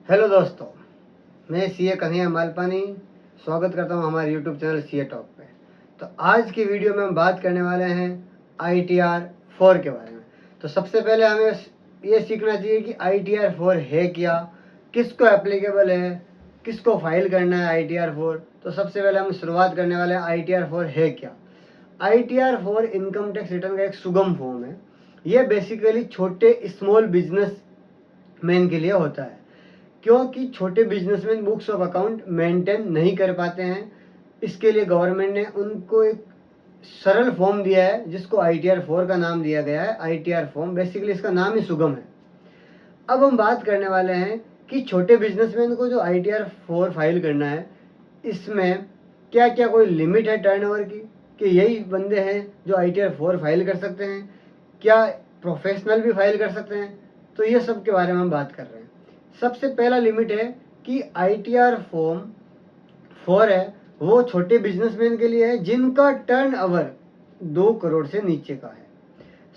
Hello दोस्तों, मैं CA Kanhaiya Malpani स्वागत करता हूं हमारे यूट्यूब चैनल सीए टॉक पे। तो आज की वीडियो में हम बात करने वाले हैं ITR 4 के बारे में। तो सबसे पहले हमें ये सीखना चाहिए कि ITR 4 है क्या, किसको एप्लीकेबल है, किसको फाइल करना है ITR 4। तो सबसे पहले हम शुरुआत करने वाले हैं ITR 4 है क्या। ITR 4 इनकम टैक्स रिटर्न का एक सुगम फॉर्म है। ये बेसिकली छोटे स्मॉल बिजनेस मैन के लिए होता है, क्योंकि छोटे businessman books of account maintain नहीं कर पाते हैं। इसके लिए गवर्नमेंट ने उनको एक सरल फॉर्म दिया है जिसको ITR 4 का नाम दिया गया है। ITR फॉर्म बेसिकली इसका नाम ही सुगम है। अब हम बात करने वाले हैं कि छोटे बिजनेसमैन को जो ITR 4 फाइल करना है, इसमें क्या क्या कोई लिमिट है टर्नओवर की, कि यही बंदे हैं जो ITR 4 फाइल कर सकते हैं, क्या प्रोफेशनल भी फाइल कर सकते हैं। तो ये सब के बारे में हम बात कर रहे हैं। सबसे पहला लिमिट है कि ITR फॉर्म 4 है वो छोटे बिजनेसमैन के लिए है जिनका टर्नओवर 2 करोड़ से नीचे का है।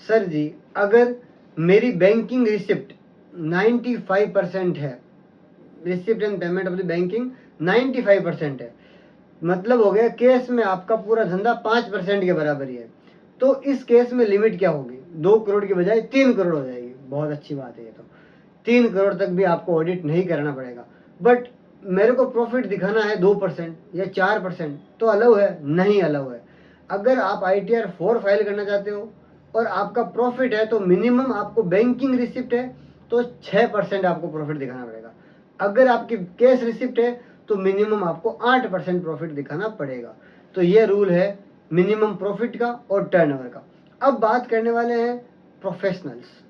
सर जी, अगर मेरी बैंकिंग रिसिप्ट 95% है, receipt and payment of the banking 95% है, मतलब हो गया केस में आपका पूरा धंधा 5% के बराबर ही है, तो इस केस में लिमिट क्या होगी, 2 करोड़ की बजाय 3 करोड़ हो जाएगी। बहुत अच्छी बात है ये तो। 3 करोड़ तक भी आपको ऑडिट नहीं करना पड़ेगा। बट मेरे को प्रॉफिट दिखाना है 2% या 4%, तो अलाउ है? नहीं अलाउ है। अगर आप ITR 4 फाइल करना चाहते हो और आपका प्रॉफिट है, तो मिनिमम आपको बैंकिंग रिसिप्ट है तो 6% आपको प्रॉफिट दिखाना पड़ेगा। अगर आपकी कैश रिसिप्ट है तो मिनिमम आपको 8% प्रॉफिट दिखाना पड़ेगा। तो ये रूल है मिनिमम प्रॉफिट का और टर्नओवर का। अब बात करने वाले हैं प्रोफेशनल्स।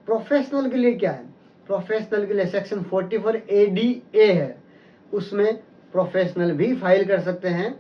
प्रोफेशनल के लिए क्या है? प्रोफेशनल के लिए सेक्शन 44 ADA है, उसमें प्रोफेशनल भी फाइल कर सकते हैं,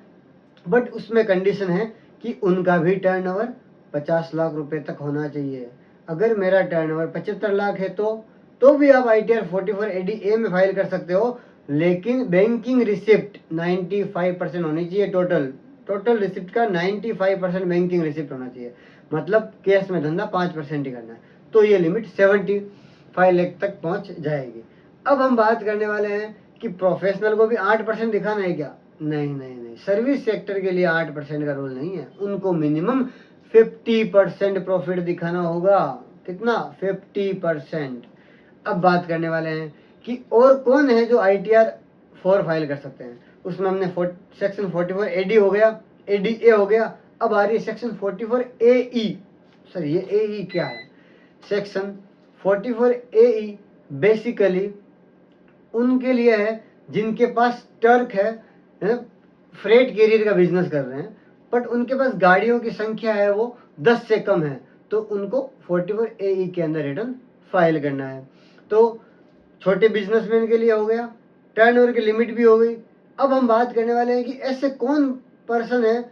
बट उसमें कंडीशन है कि उनका भी टर्नओवर 50 लाख रुपए तक होना चाहिए। अगर मेरा टर्नओवर 75 लाख है तो भी आप ITR 44 ADA में फाइल कर सकते हो, लेकिन बैंकिंग रिसिप्ट 95% होनी चाहिए। टोटल रिसिप्ट का 95% बैंकिंग रिसिप्ट होना चाहिए, मतलब केस में धंधा 5% ही करना है। तो ये लिमिट 75 लाख तक पहुंच जाएगी। अब हम बात करने वाले हैं कि प्रोफेशनल को भी 8% दिखाना है क्या? नहीं नहीं नहीं, सर्विस सेक्टर के लिए 8% का रूल नहीं है, उनको मिनिमम 50% प्रॉफिट दिखाना होगा। कितना? 50%। अब बात करने वाले हैं कि और कौन है जो ITR 4 फाइल कर सकते हैं। उसमें हमने सेक्शन 44 AD हो गया, ADA हो गया। अब आ रही है सेक्शन 44 AE। सर ये AE क्या है? सेक्शन 44 AE बेसिकली उनके लिए है जिनके पास ट्रक है, फ्रेट कैरियर का बिजनेस कर रहे हैं, बट उनके पास गाड़ियों की संख्या है वो 10 से कम है, तो उनको 44 AE के अंदर रिटर्न फाइल करना है। तो छोटे बिजनेसमैन के लिए हो गया, टर्नओवर की लिमिट भी हो गई। अब हम बात करने वाले हैं कि ऐसे कौन पर्सन है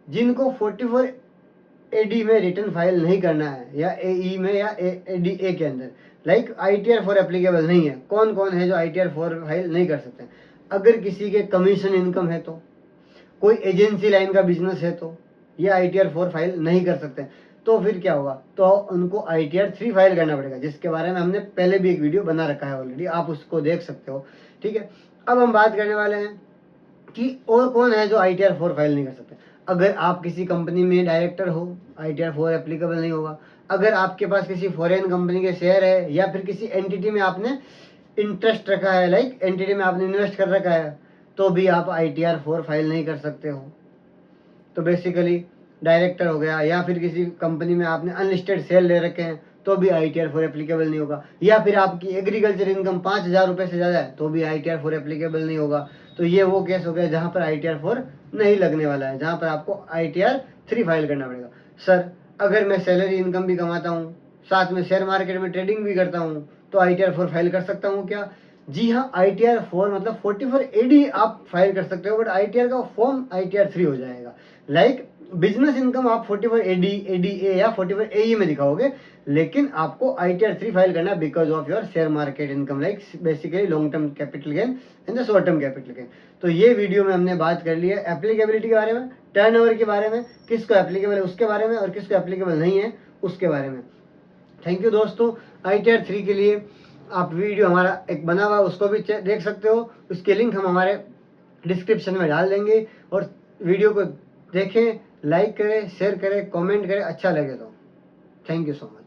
जिनको 44 AD में रिटर्न फाइल नहीं करना है, या AE में या ADA के अंदर, लाइक ITR 4 एप्लीकेबल नहीं है। कौन कौन है जो ITR 4 फाइल नहीं कर सकते? अगर किसी के कमीशन इनकम है, तो कोई एजेंसी लाइन का बिजनेस है, तो ये ITR 4 फाइल नहीं कर सकते। तो फिर क्या होगा? तो उनको ITR 3 फाइल करना पड़ेगा, जिसके बारे में हमने पहले भी एक वीडियो बना रखा है ऑलरेडी, आप उसको देख सकते हो। ठीक है। अब हम बात करने वाले हैं कि और कौन है जो ITR 4 फाइल नहीं कर सकते। अगर आप किसी कंपनी में डायरेक्टर हो, ITR 4 एप्लीकेबल नहीं होगा। अगर आपके पास किसी फॉरेन कंपनी के शेयर है, या फिर किसी एंटिटी में आपने इंटरेस्ट रखा है, लाइक एंटिटी में आपने इन्वेस्ट कर रखा है, तो भी आप ITR 4 फाइल नहीं कर सकते हो। तो बेसिकली डायरेक्टर हो गया, या फिर किसी कंपनी में आपने अनलिस्टेड शेयर ले रखे हैं, तो भी ITR 4 एप्लीकेबल नहीं होगा। या फिर आपकी एग्रीकल्चर इनकम 5,000 रुपये से ज़्यादा है, तो भी ITR 4 एप्लीकेबल नहीं होगा। तो ये वो केस हो गया जहाँ पर ITR 4 नहीं लगने वाला है, जहाँ पर आपको ITR 3 फाइल करना पड़ेगा। सर अगर मैं सैलरी इनकम भी कमाता हूँ, साथ में शेयर मार्केट में ट्रेडिंग भी करता हूँ, तो ITR 4 फाइल कर सकता हूँ क्या? जी हाँ, ITR 4 मतलब 44 AD आप फाइल कर सकते हो, बट ITR का फॉर्म ITR 3 हो जाएगा। लाइक बिजनेस इनकम आप 44 ADA या 44 AE में दिखाओगे, लेकिन आपको ITR 3 फाइल करना है because of your share market income, like basically long term capital gain and the short term capital gain. तो ये वीडियो में हमने बात कर ली है एप्लीकेबिलिटी के बारे में, टर्नओवर के बारे में, किसको एप्लीकेबल है उसके बारे में, और किसको एप्लीकेबल नहीं है उसके बारे में। थैंक यू दोस्तों। ITR 3 के लिए आप वीडियो हमारा एक बना हुआ उसको भी देख सकते हो, उसके लिंक हम हमारे डिस्क्रिप्शन में डाल देंगे। और वीडियो को देखें, लाइक करें, शेयर करें, कमेंट करें, अच्छा लगे तो। Thank you so much.